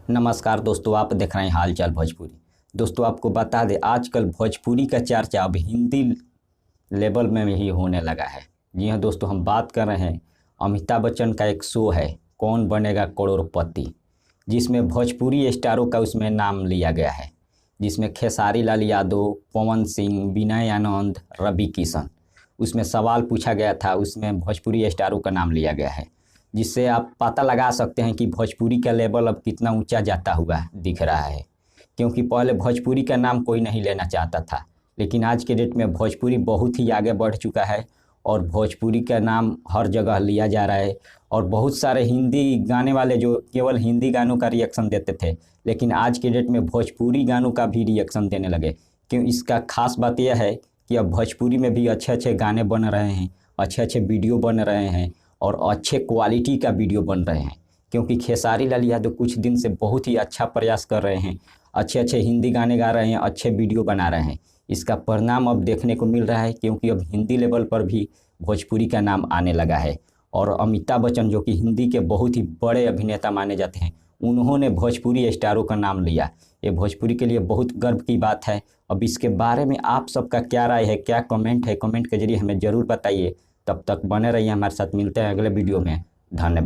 नमस्कार दोस्तों, आप देख रहे हैं हालचाल भोजपुरी। दोस्तों, आपको बता दें आजकल भोजपुरी का चर्चा अब हिंदी लेवल में ही होने लगा है। जी हाँ दोस्तों, हम बात कर रहे हैं अमिताभ बच्चन का एक शो है कौन बनेगा करोड़पति, जिसमें भोजपुरी स्टारों का उसमें नाम लिया गया है, जिसमें खेसारी लाल यादव, पवन सिंह, विनय आनंद, रवि किशन। उसमें सवाल पूछा गया था, उसमें भोजपुरी स्टारों का नाम लिया गया है, जिससे आप पता लगा सकते हैं कि भोजपुरी का लेवल अब कितना ऊंचा जाता हुआ दिख रहा है। क्योंकि पहले भोजपुरी का नाम कोई नहीं लेना चाहता था, लेकिन आज के डेट में भोजपुरी बहुत ही आगे बढ़ चुका है और भोजपुरी का नाम हर जगह लिया जा रहा है। और बहुत सारे हिंदी गाने वाले जो केवल हिंदी गानों का रिएक्शन देते थे, लेकिन आज के डेट में भोजपुरी गानों का भी रिएक्शन देने लगे। क्यों? इसका खास बात यह है कि अब भोजपुरी में भी अच्छे अच्छे गाने बन रहे हैं, अच्छे अच्छे वीडियो बन रहे हैं और अच्छे क्वालिटी का वीडियो बन रहे हैं। क्योंकि खेसारी लाल यादव कुछ दिन से बहुत ही अच्छा प्रयास कर रहे हैं, अच्छे अच्छे हिंदी गाने गा रहे हैं, अच्छे वीडियो बना रहे हैं। इसका परिणाम अब देखने को मिल रहा है, क्योंकि अब हिंदी लेवल पर भी भोजपुरी का नाम आने लगा है। और अमिताभ बच्चन जो कि हिंदी के बहुत ही बड़े अभिनेता माने जाते हैं, उन्होंने भोजपुरी स्टारों का नाम लिया। ये भोजपुरी के लिए बहुत गर्व की बात है। अब इसके बारे में आप सबका क्या राय है, क्या कमेंट है, कमेंट के जरिए हमें ज़रूर बताइए। तब तक बने रहिए हमारे साथ, मिलते हैं अगले वीडियो में। धन्यवाद।